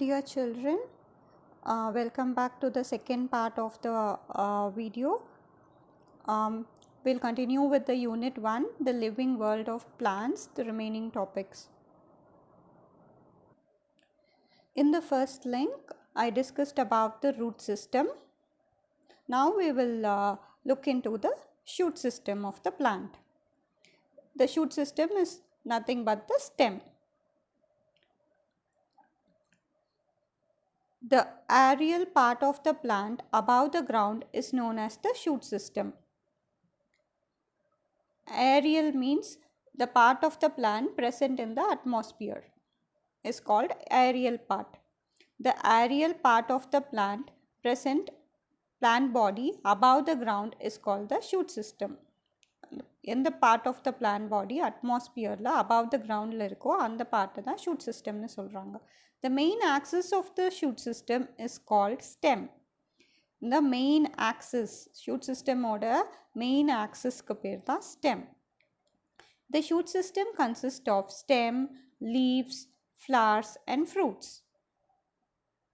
Dear children, welcome back to the second part of the video. We'll continue with the unit 1, the living world of plants, the remaining topics. In the first link, I discussed about the root system. Now we will look into the shoot system of the plant. The shoot system is nothing but the stem. The aerial part of the plant above the ground is known as the shoot system. Aerial means the part of the plant present in the atmosphere is called aerial part. The aerial part of the plant body above the ground is called the shoot system. In the part of the plant body atmosphere la above the ground la irukko and part da shoot system nu solranga. The main axis of the shoot system is called stem. The main axis shoot system oda main axis ku per da stem. The shoot system consists of stem, leaves, flowers and fruits.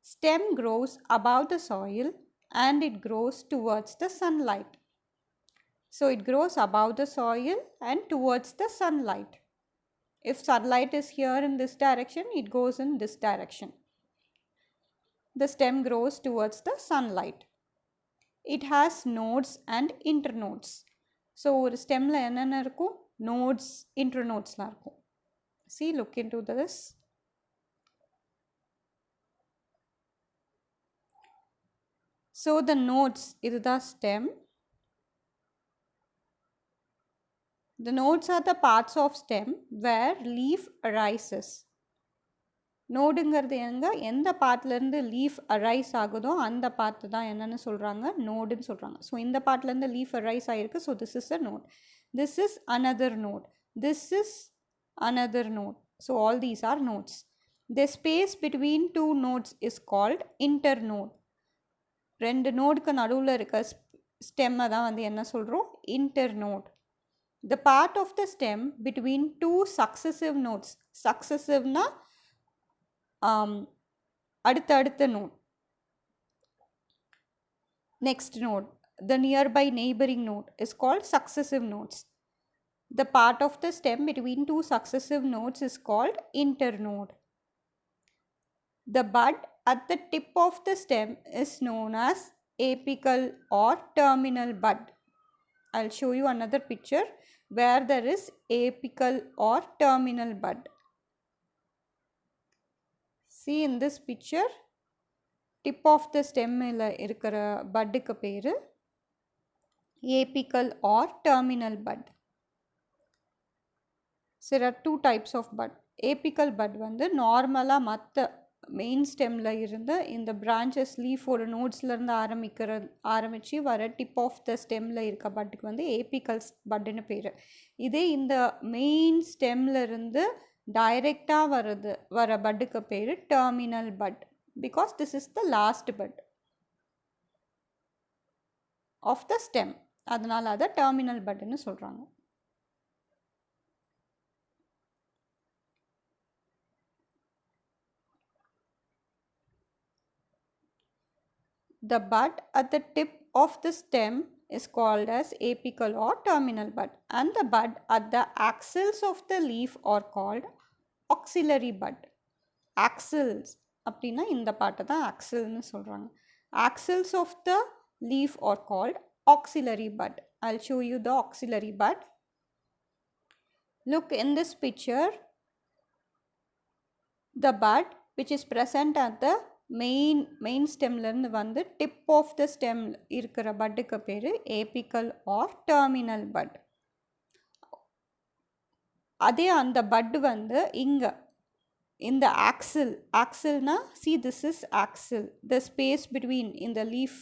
Stem grows above the soil and it grows towards the sunlight. So it grows above the soil and towards the sunlight. If sunlight is here in this direction, it goes in this direction. The stem grows towards the sunlight. It has nodes and internodes. So ஒரு ஸ்டெம்ல என்னென்ன இருக்கும்? Nodes, internodesலாம் இருக்கும். See, look into this. So the nodes, இதுதான் stem. The nodes are the parts of stem where leaf arises. நோடுங்கிறது எந்த பார்ட்லேருந்து leaf arise ஆகுதோ அந்த part தான் என்னென்னு சொல்கிறாங்க, நோடுன்னு சொல்கிறாங்க. ஸோ இந்த பார்ட்லேருந்து லீஃப் அரைஸ் ஆகிருக்கு. So this is a node. This is another node. This is another node. So all these are nodes. The space between two nodes is called internode. ரெண்டு நோடுக்கு நடுவில் இருக்க ஸ்டெம்மை தான் என்ன சொல்கிறோம், internode. The part of the stem between two successive nodes. Successive na அடுத்த node. Next node. The nearby neighboring node is called successive nodes. The part of the stem between two successive nodes is called internode. The bud at the tip of the stem is known as apical or terminal bud. I'll show you another picture where there is apical or terminal bud. See in this picture, tip of the stem ila irukra bud ku peru apical or terminal bud. So there are two types of bud. Apical bud வந்து நார்மலாக மற்ற main ஸ்டெம்மில் இருந்து இந்த branches leaf ஒரு நோட்ஸ்லேருந்து ஆரம்பித்து வர tip of the ஸ்டெம்மில் இருக்க பட்டுக்கு வந்து ஏபிக்கல் பட்டுன்னு பேர். இதே இந்த மெயின் ஸ்டெம்மில் டைரெக்டாக வர பட்டுக்கு பேர் terminal bud. Because this is the last bud of the stem. அதனால் அதை டெர்மினல் பட்டுன்னு சொல்கிறாங்க. The bud at the tip of the stem is called as apical or terminal bud, and the bud at the axils of the leaf are called axillary bud. Axils அப்படின்னா இந்த பாட்டை தான் axilன்னு சொல்கிறாங்க. Axils of the leaf are called axillary bud. I'll show you the axillary bud. Look in this picture. The bud which is present at the main ஸ்டெம்லேருந்து வந்து tip of the stem இருக்கிற பட்டுக்கு பேர் apical R terminal but. அதே அந்த பட்டு வந்து இங்கே இந்த ஆக்சில்னா see this is axil. The space between இந்த லீஃப்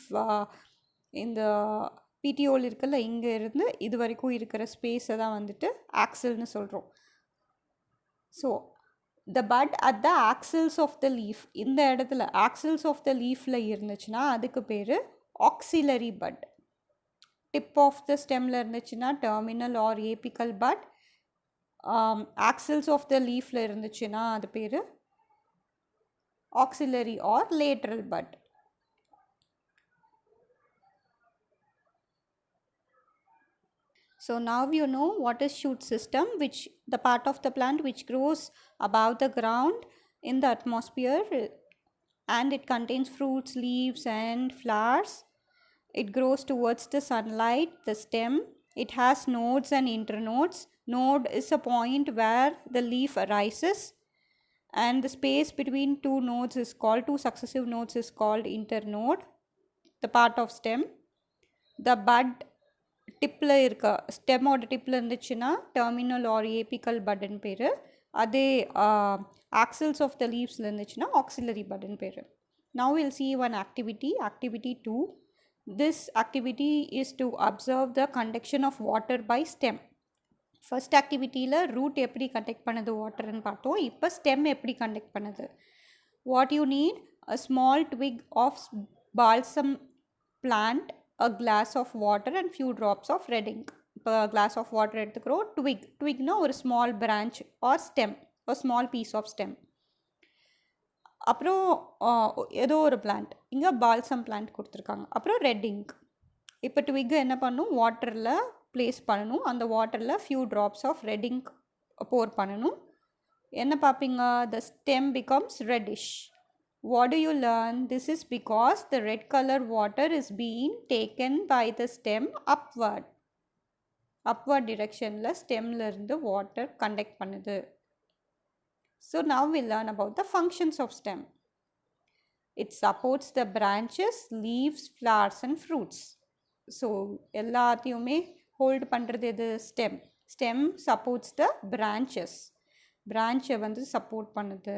இந்த பிடிஓல் இருக்குல்ல, இங்கே இருந்து இது வரைக்கும் இருக்கிற ஸ்பேஸை தான் வந்துட்டு ஆக்சில்னு சொல்கிறோம். So the bud at the axils of the leaf, இந்த இடத்துல axils of the leafல இருந்துச்சுன்னா அதுக்கு பேர் auxiliary bud. tip of the stemல இருந்துச்சுன்னா terminal or apical bud. axils of the leafல இருந்துச்சுன்னா அது பேர் auxiliary or lateral bud. So now you know what is shoot system, which the part of the plant which grows above the ground in the atmosphere, and it contains fruits, leaves and flowers. It grows towards the sunlight, the stem. It has nodes and internodes. Node is a point where the leaf arises, and the space between two nodes is called, two successive nodes is called internode, the part of stem. The bud டிப்பில் இருக்க ஸ்டெம்மோட டிப்பில் இருந்துச்சுன்னா terminal R apical button பேர். அதே ஆக்சில்ஸ் of the லீவ்ஸில் இருந்துச்சுன்னா auxiliary button பேர். Now we'll see one activity, activity 2. This activity is to observe the conduction of water by stem. First ஆக்டிவிட்டியில் root எப்படி கண்டக்ட் பண்ணுது வாட்டர்னு பார்த்தோம். இப்போ ஸ்டெம் எப்படி கண்டக்ட் பண்ணுது. What you need a small twig of balsam plant, a glass of water and few drops of red ink. இப்போ glass of water எடுத்துக்கிறோம். twigனா ஒரு small branch or stem, a small piece of stem. அப்புறம் ஏதோ ஒரு plant, இங்கே balsam plant கொடுத்துருக்காங்க. அப்புறம் red ink. இப்போ twig என்ன பண்ணும், வாட்டரில் ப்ளேஸ் பண்ணணும். அந்த வாட்டரில் few drops of red ink pour பண்ணணும். என்ன பார்ப்பீங்க, the stem becomes reddish. What do you learn? This is because the red color water is being taken by the stem upward. Upward directionல stemல இருந்து water conduct பண்ணுது. So now we learn about the functions of stem. It supports the branches, leaves, flowers and fruits. So எல்லாத்தையுமே hold பண்ணுறது எது, stem. Stem supports the branches. பிரான்ச்சை வந்து support பண்ணுது.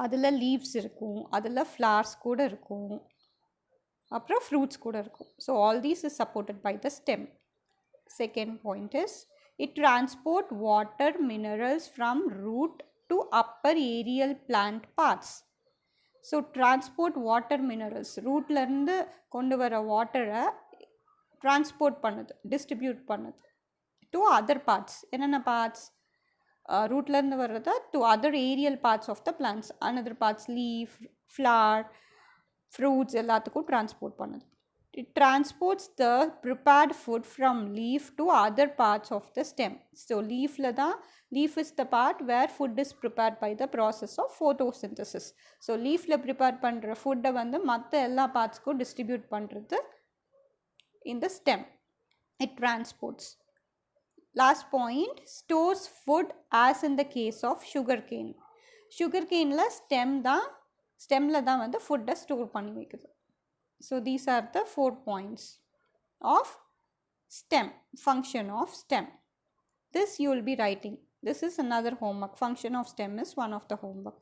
அதில் leaves இருக்கும், அதில் ஃப்ளவர்ஸ் கூட இருக்கும், அப்புறம் ஃப்ரூட்ஸ் கூட இருக்கும். So all these is supported by the stem. Second point is it transport water minerals from root to upper aerial plant parts. So transport water minerals, ரூட்லேருந்து கொண்டு வர வாட்டரை டிரான்ஸ்போர்ட் பண்ணுது, டிஸ்ட்ரிபியூட் பண்ணுது டு அதர் பார்ட்ஸ். என்னென்ன parts, ரூட்லேருந்து வர்றத to other aerial parts of the plants, another parts, leaf, flower, fruits எல்லாத்துக்கும் டிரான்ஸ்போர்ட் பண்ணுது. It transports the prepared food from leaf to other parts of the stem. So லீஃபில் தான், leaf is the part where food is prepared by the process of photosynthesis. So லீஃபில் prepare பண்ணுற ஃபுட்டை வந்து மற்ற எல்லா பார்ட்ஸ்க்கும் டிஸ்ட்ரிபியூட் பண்ணுறது in the stem. It transports. Last point, stores food as in the case of sugarcane. Sugarcaneல ஸ்டெம்ல தான் வந்து ஃபுட்டை ஸ்டோர் பண்ணி வைக்குது. So these are the 4 points of stem, function of stem. This you will be writing. This is another homework. Function of stem is one of the homework.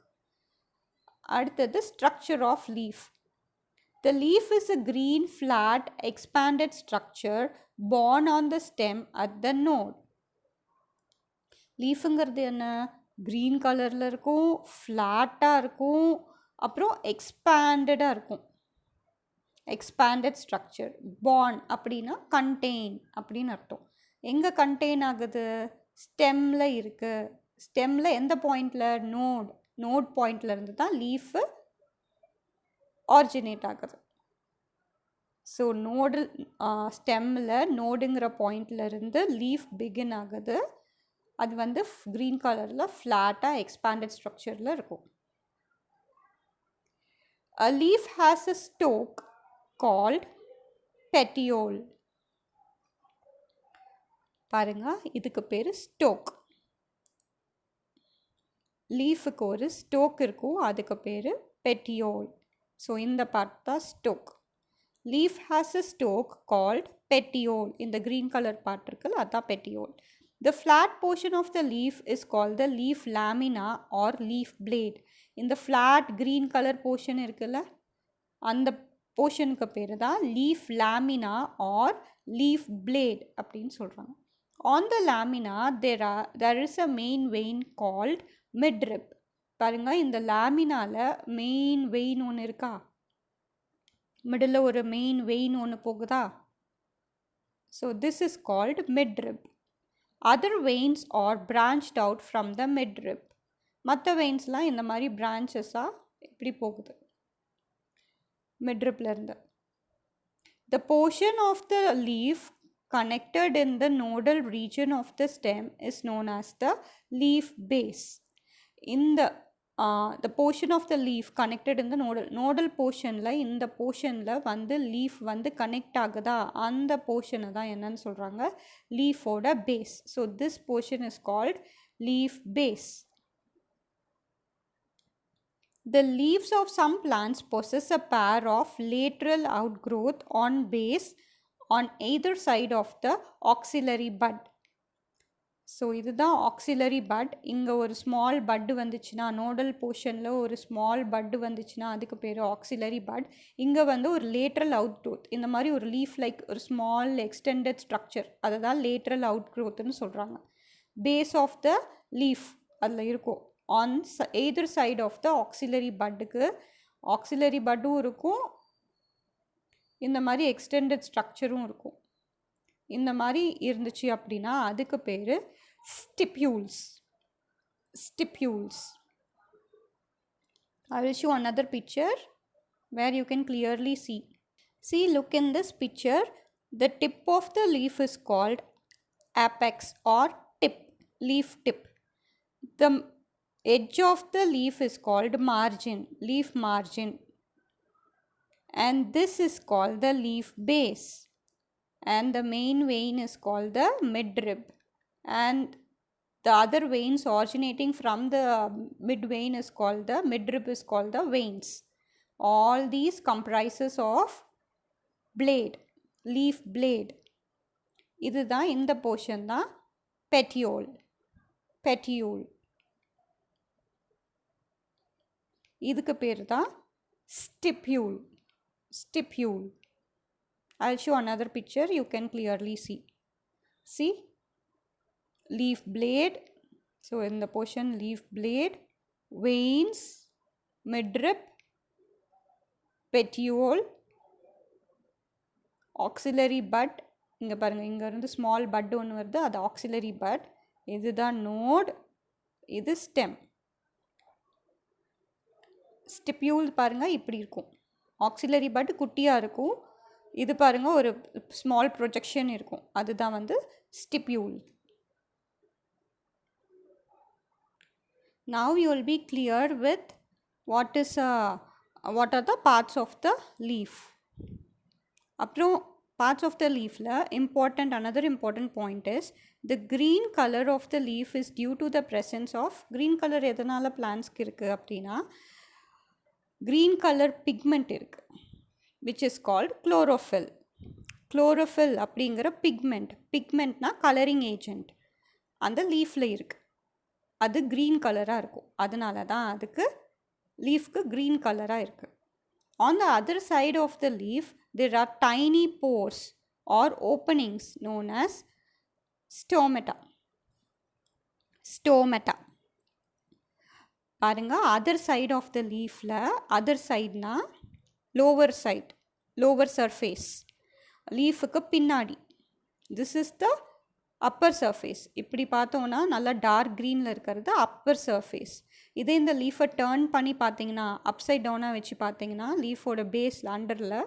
அடுத்தது structure of leaf. The leaf is a green, flat, expanded structure born on the stem at the node. லீஃபுங்கிறது என்ன, green கலரில் இருக்கும், ஃப்ளாட்டாக இருக்கும், அப்புறம் எக்ஸ்பேண்டடாக இருக்கும். Expanded structure. Born அப்படின்னா contain அப்படின்னு அர்த்தம். எங்கே கண்டெயின் ஆகுது, ஸ்டெம்மில் இருக்குது. ஸ்டெம்மில் எந்த பாயிண்டில், நோட் பாயிண்டில் இருந்து தான் லீஃபு ஆரிஜினேட் ஆகுது. ஸோ நோடு, ஸ்டெம்மில் நோடுங்கிற பாயிண்ட்லேருந்து லீஃப் பிகின் ஆகுது. அது வந்து க்ரீன் கலரில் ஃப்ளாட்டாக எக்ஸ்பேண்டட் ஸ்ட்ரக்சரில் இருக்கும். A leaf has a stalk called petiole. பாருங்க, இதுக்கு பேர் ஸ்டோக். லீஃபுக்கு ஒரு ஸ்டோக் இருக்கும், அதுக்கு பேர் petiole. ஸோ இந்த பார்ட் தான் stalk. Leaf has a stalk called petiole. இந்த க்ரீன் கலர் பார்ட் இருக்குல்ல, அதுதான் petiole. The flat portion of the leaf is called the leaf lamina or leaf blade. இந்த flat green color portion இருக்குல்ல, அந்த போர்ஷனுக்கு பேர் தான் leaf lamina or leaf blade அப்படின்னு சொல்கிறாங்க. On the lamina there is a main vein called midrib. பாருங்க, இந்த லாமினாவில் main vein ஒன்று இருக்கா, மிடில் ஒரு மெயின் வெயின் ஒன்று போகுதா. So this is called midrib. Other veins are branched out from the midrib. மற்ற வெயின்ஸ்லாம் இந்த மாதிரி பிரான்ச்சஸாக இப்படி போகுது மிட்ரிப்லேருந்து. The portion of the leaf connected in the nodal region of the stem is known as the leaf base. In the portion of the leaf connected in the nodal portionல இந்த portionல வந்து leaf வந்து connect ஆகுதா அந்த portionனை தான் என்னன்னு சொல்கிறாங்க leafோட base. So this portion is called leaf base. The leaves of some plants possess a pair of lateral outgrowth on base on either side of the auxiliary bud. So இதுதான் auxiliary but. இங்கே ஒரு small பட்டு வந்துச்சுன்னா nodal போர்ஷனில் ஒரு small பட்டு வந்துச்சுன்னா அதுக்கு பேர் ஆக்சிலரி பட். இங்கே வந்து ஒரு லேட்ரல் அவுட் க்ரோத் இந்த மாதிரி ஒரு லீஃப் லைக் ஒரு ஸ்மால் எக்ஸ்டெண்டட் ஸ்ட்ரக்சர் அதை தான் லேட்ரல் அவுட் க்ரோத்துன்னு சொல்கிறாங்க. பேஸ் ஆஃப் த லீஃப் அதில் இருக்கும் on either side of the auxiliary budக்கு auxiliary பட்டும் இருக்கும் இந்த மாதிரி எக்ஸ்டெண்டட் ஸ்ட்ரக்சரும் இருக்கும். இந்த மாதிரி இருந்துச்சு அப்படின்னா அதுக்கு பேர் stipules. I will show another picture where you can clearly see look in this picture. The tip of the leaf is called apex or tip, leaf tip. The edge of the leaf is called margin, leaf margin, and this is called the leaf base, and the main vein is called the midrib, and the other veins originating from the mid vein is called the midrib is called the veins. All these comprises of blade, leaf blade. இதுதான் இந்த portion தான் petiole. இதுக்கு பேர் தான் stipule. I'll show another picture, you can clearly see leaf blade. So in the portion leaf blade, veins, midrib, petiole, auxiliary bud. இங்கே பாருங்கள், இங்கே இருந்து ஸ்மால் பட் ஒன்று வருது, அது ஆக்சிலரி பட். இதுதான் நோட், இது ஸ்டெம். ஸ்டிப்யூல் பாருங்கள் இப்படி இருக்கும். ஆக்சிலரி பட் குட்டியாக இருக்கும். இது பாருங்கள் ஒரு ஸ்மால் ப்ரொஜெக்ஷன் இருக்கும், அதுதான் வந்து ஸ்டிப்யூல். Now you will be clear with what are the parts of the leaf. அப்புறம் parts of the leafல another important point is the green color of the leaf is due to the presence of green color. எதனால பிளான்ஸ்க்கு இருக்குது அப்படின்னா green color pigment இருக்கு, which is called chlorophyll. chlorophyll அப்படிங்கிற pigmentனா coloring agent அந்த லீஃபில் இருக்குது. அது green கலராக இருக்கும், அதனால தான் அதுக்கு லீஃப்க்கு க்ரீன் கலராக இருக்குது. On the other side of the leaf there are tiny pores or openings known as stomata. பாருங்க, அதர் சைட் ஆஃப் த லீஃபில், அதர் சைட்னா லோவர் சர்ஃபேஸ், லீஃபுக்கு பின்னாடி. This is the upper surface. இப்படி பார்த்தோன்னா நல்லா டார்க் க்ரீனில் இருக்கிறது அப்பர் சர்ஃபேஸ். இதே இந்த லீஃபை டேர்ன் பண்ணி பார்த்தீங்கன்னா அப்சைட் டவுனாக வச்சு பார்த்தீங்கன்னா லீஃபோட பேஸில் அண்டரில்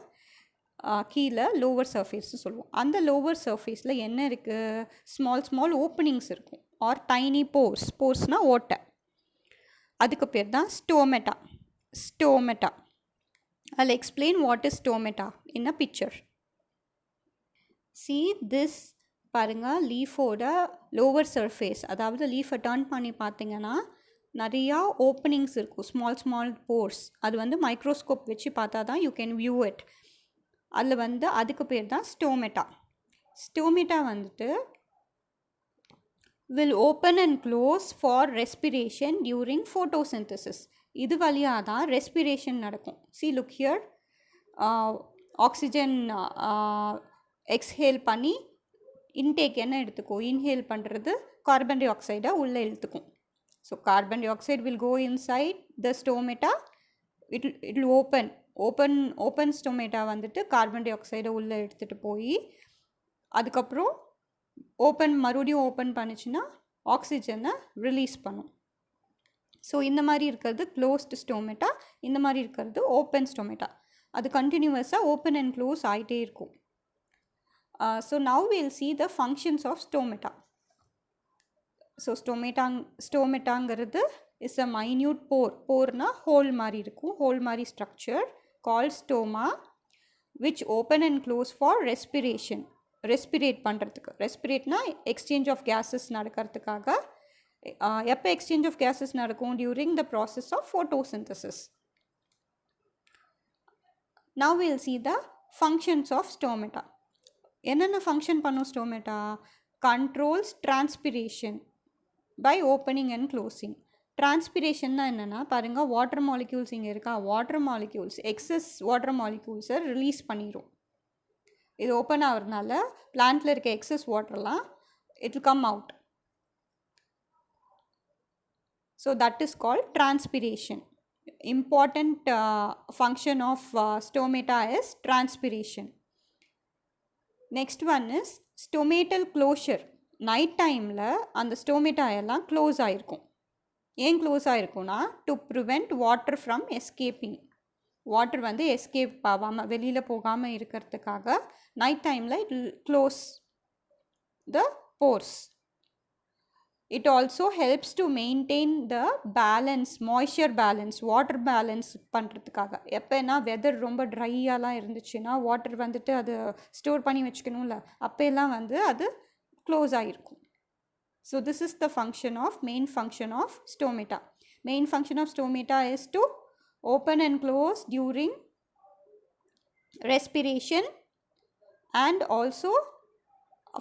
கீழே லோவர் சர்ஃபேஸ்னு சொல்லுவோம். அந்த லோவர் சர்ஃபேஸில் என்ன இருக்குது, ஸ்மால் ஓப்பனிங்ஸ் இருக்கும், ஆர் டைனி போர்ஸ்னால் ஓட்டை. அதுக்கு பேர் தான் ஸ்டோமெட்டா. I'll explain what is stomata in a picture. See this, பாருங்கள், லீஃபோட லோவர் சர்ஃபேஸ், அதாவது லீஃபை டர்ன் பண்ணி பார்த்தீங்கன்னா நிறையா ஓப்பனிங்ஸ் இருக்கும், ஸ்மால் போர்ஸ். அது வந்து மைக்ரோஸ்கோப் வச்சு பார்த்தா தான் யூ கேன் வியூ இட். அதில் வந்து அதுக்கு பேர் தான் ஸ்டோமெட்டா வந்துட்டு will open and close for respiration during photosynthesis. இது வழியாக தான் ரெஸ்பிரேஷன் நடக்கும். See, look here, oxygen exhale பண்ணி இன்டேக் என்ன எடுத்துக்கும், இன்ஹேல் பண்ணுறது கார்பன் டை ஆக்சைடை உள்ளே இழுத்துக்கும். So carbon dioxide will go inside the stomata, it will open stomata வந்துட்டு கார்பன் டை ஆக்சைடை உள்ளே எடுத்துகிட்டு போய் அதுக்கப்புறம் மறுபடியும் ஓப்பன் பண்ணிச்சுன்னா ஆக்சிஜனை ரிலீஸ் பண்ணும். ஸோ இந்த மாதிரி இருக்கிறது க்ளோஸ்டு ஸ்டோமேட்டா, இந்த மாதிரி இருக்கிறது ஓப்பன் ஸ்டோமேட்டா. அது கண்டினியூவஸாக ஓப்பன் அண்ட் க்ளோஸ் ஆகிட்டே இருக்கும். So now will see the functions of stomata. So ஸ்டோமேட்டாங்கிறது இஸ் அ மைன்யூட் போர்னா ஹோல் மாதிரி இருக்கும், ஹோல் மாதிரி structure call stoma, which open and close for respiration. Respirate பண்ணுறதுக்கு, ரெஸ்பிரேட்னா எக்ஸ்சேஞ்ச் ஆஃப் கேஸஸ் நடக்கிறதுக்காக. எப்போ எக்ஸ்சேஞ்ச் ஆஃப் கேஸஸ் நடக்கும்? During the process of photosynthesis. Now will see the functions of stomata. என்னென்ன ஃபங்க்ஷன் பண்ணும் stomata? Controls transpiration by opening and closing. டிரான்ஸ்பிரேஷன்னா என்னென்னா பாருங்கள், வாட்டர் மாலிக்யூல்ஸ் இங்கே இருக்கா, வாட்டர் மாலிக்யூல்ஸ் எக்ஸஸ் வாட்டர் மாலிக்யூல்ஸை ரிலீஸ் பண்ணிடும். இது ஓப்பன் ஆகிறதுனால பிளான்ட்டில் இருக்க எக்ஸஸ் வாட்டர்லாம் it will come out. So that is called transpiration. Important function of stomata is transpiration. Next one is stomatal closure. Night timeல அந்த ஸ்டோமேட்டா எல்லாம் க்ளோஸ் ஆகிருக்கும். ஏன் க்ளோஸ் ஆகிருக்கும்னா to prevent water from escaping. Water வந்து escape ஆகாமல் வெளியில் போகாமல் இருக்கிறதுக்காக நைட் டைமில் it will close the pores. It also helps to maintain the balance, moisture balance, water balance பண்ணுறதுக்காக. எப்போனா வெதர் ரொம்ப ட்ரையாலாம் இருந்துச்சுன்னா வாட்டர் வந்துட்டு அது ஸ்டோர் பண்ணி வச்சுக்கணும்ல, அப்போல்லாம் வந்து அது க்ளோஸ் ஆகிருக்கும். So this is the function of main function of stomata. Main function of stomata is to open and close during respiration and also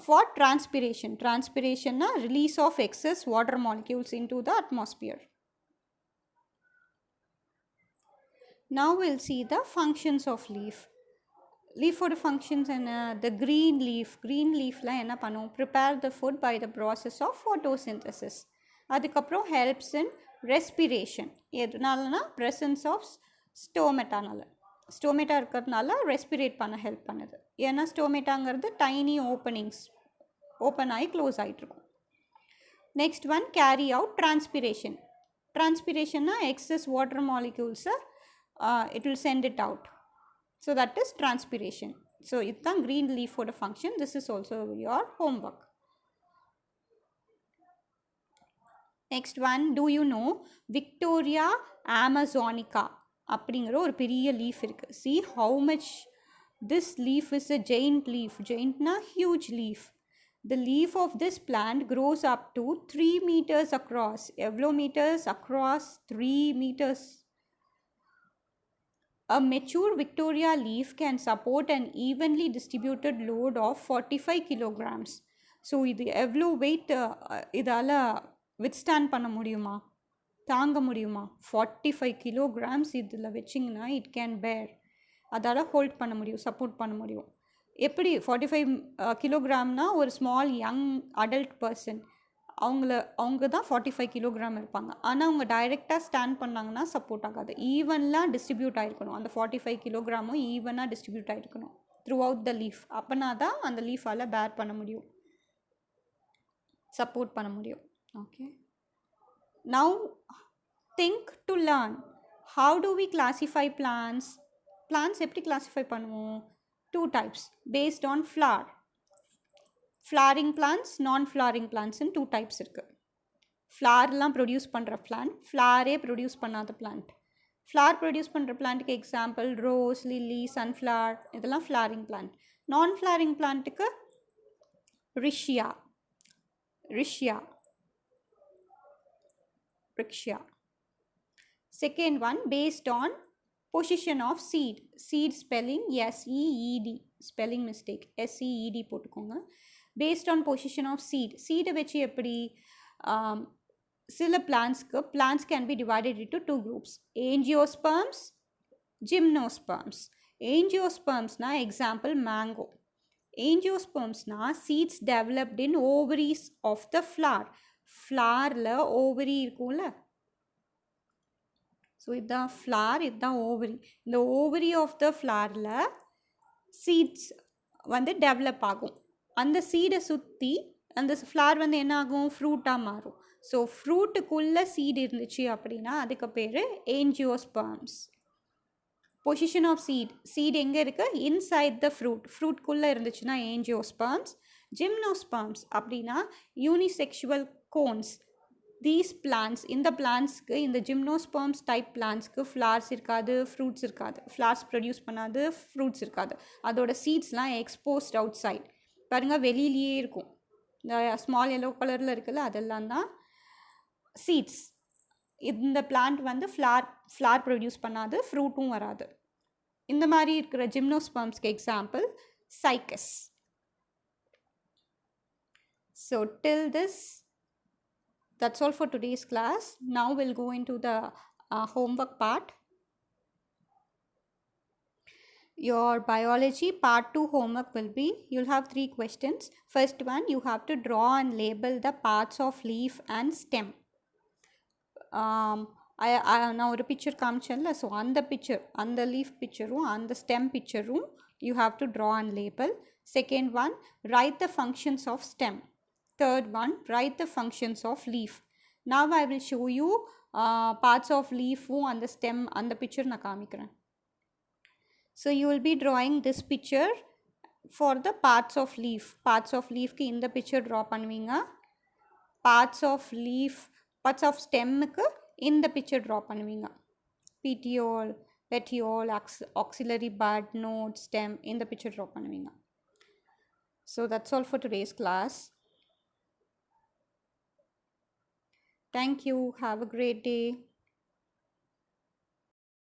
for transpiration. Transpiration na release of excess water molecules into the atmosphere. Now we'll see the functions of leaf. Leaf oda functions and the green leaf la enna panum, prepare the food by the process of photosynthesis. Adukaprom helps in respiration. Edunalana presence of stomata nalla, stomata இருக்கிறதுனால respirate பண்ண help பண்ணுது. ஏன்னா ஸ்டோமேட்டாங்கிறது tiny openings, open ஆகி close ஆகிட்ருக்கும். Next one carry out transpiration. டிரான்ஸ்பிரேஷன்னா excess water மாலிக்யூல்ஸை it will send it out. So that is transpiration. So இதுதான் க்ரீன் லீஃபோட function. This is also your homework. Next one, do you know Victoria amazonica அப்படிங்கிற ஒரு பெரிய leaf இருக்குது. see how much this leaf is a giant leaf. Giantனா huge leaf. The leaf of this plant grows up to 3 meters across. எவ்வளோ meters across? 3 meters. A mature Victoria leaf can support an evenly distributed load of 45 kilograms. So இது எவ்வளோ wait இதால் withstand பண்ண முடியுமா, தாங்க முடியுமா? 45 kilograms இதில் வச்சிங்கன்னா இட் கேன் பேர், அதால் ஹோல்ட் பண்ண முடியும், சப்போர்ட் பண்ண முடியும். எப்படி 45 kilogramனா ஒரு ஸ்மால் யங் அடல்ட் பர்சன் அவங்க தான் 45 kilogram இருப்பாங்க. ஆனால் அவங்க டைரெக்டாக ஸ்டாண்ட் பண்ணாங்கன்னா சப்போர்ட் ஆகாது. ஈவன்லாம் டிஸ்ட்ரிபியூட் ஆகிருக்கணும், அந்த 45 kilogramமும் ஈவனாக டிஸ்ட்ரிபியூட் ஆகிருக்கணும் த்ரூ அவுட் த லீஃப். அப்போனா தான் அந்த லீஃபால் பேர் பண்ண முடியும், சப்போர்ட் பண்ண முடியும். Okay, now think to learn. How do we classify plants? Plants எப்படி classify பண்ணுவோம்? 2 types based on flower. Flowering plants, non-flowering plants ன்னு 2 types இருக்குது. ஃப்ளார்லாம் ப்ரொடியூஸ் பண்ணுற பிளான்ட், ஃப்ளாரே ப்ரொடியூஸ் பண்ணாத பிளான்ட். ஃப்ளார் ப்ரொடியூஸ் பண்ணுற பிளான்ட்டுக்கு எக்ஸாம்பிள் ரோஸ், லில்லி, சன்ஃப்ளவர், இதெல்லாம் flooring plant. நான் flooring பிளான்ட்டுக்கு ரிக்ஷியா. Second one, based on position of seed. Seed spelling SEED, spelling mistake, SEED போட்டுக்கோங்க. Based on position of seed. Seed வச்சு எப்படி சில plants can be divided into 2 groups. Angiosperms, gymnosperms. Angiospermsனா example mango. Angiospermsனா seeds developed in ovaries of the flower. ஃப்ளாரில் ovary இருக்கும்ல, so இதுதான் flower, இதுதான் ஓவரி. இந்த ஓவரி ஆஃப் த ஃப்ளாரில் சீட்ஸ் வந்து டெவலப் ஆகும். அந்த சீடை சுற்றி அந்த ஃப்ளார் வந்து என்ன ஆகும்? ஃப்ரூட்டாக மாறும். ஸோ ஃப்ரூட்டுக்குள்ளே சீட் இருந்துச்சு அப்படின்னா அதுக்கு பேர் ஏஞ்சியோஸ்பர்ம்ஸ். பொசிஷன் ஆஃப் சீட் எங்கே இருக்குது? இன்சைட் த ஃப்ரூட்குள்ளே இருந்துச்சுன்னா ஏஞ்சியோஸ்பர்ம்ஸ். ஜிம்னோஸ்பர்ம்ஸ் அப்படின்னா யூனிசெக்ஷுவல் கோன்ஸ். தீஸ் பிளான்ஸ், இந்த பிளான்ஸ்க்கு, இந்த ஜிம்னோஸ்பர்ம்ஸ் டைப் பிளான்ஸ்க்கு ஃப்ளார்ஸ் இருக்காது, ஃப்ரூட்ஸ் இருக்காது. ஃப்ளார்ஸ் ப்ரொடியூஸ் பண்ணாது, ஃப்ரூட்ஸ் இருக்காது. அதோட சீட்ஸ்லாம் எக்ஸ்போஸ்ட் அவுட் சைட் பாருங்கள், வெளியிலேயே இருக்கும். இந்த ஸ்மால் எல்லோ கலரில் இருக்குல்ல, அதெல்லாம் தான் சீட்ஸ். இந்த பிளான்ட் வந்து ஃப்ளார் ப்ரொடியூஸ் பண்ணாது, ஃப்ரூட்டும் வராது. இந்த மாதிரி இருக்கிற ஜிம்னோஸ்பர்ம்ஸ்க்கு example cycas. So till this, that's all for today's class. Now we'll go into the homework part. Your biology part 2 homework will be, you'll have 3 questions. First one, you have to draw and label the parts of leaf and stem. நான் ஒரு picture காமிச்சேன்ல, so அந்த picture, அந்த leaf பிக்சரும் அந்த stem பிக்சரும் you have to draw and label. Second one, write the functions of stem. Third one, write the functions of leaf. Now I will show you parts of leaf and the stem and the picture na kaamikren. So you will be drawing this picture for the parts of leaf. Parts of leaf ki in the picture draw பண்ணுவீங்க. Parts of leaf, parts of stem ku in the picture draw பண்ணுவீங்க. petiole, petiole, auxiliary bud, node, stem in the picture draw பண்ணுவீங்க. So that's all for today's class. Thank you. Have a great day.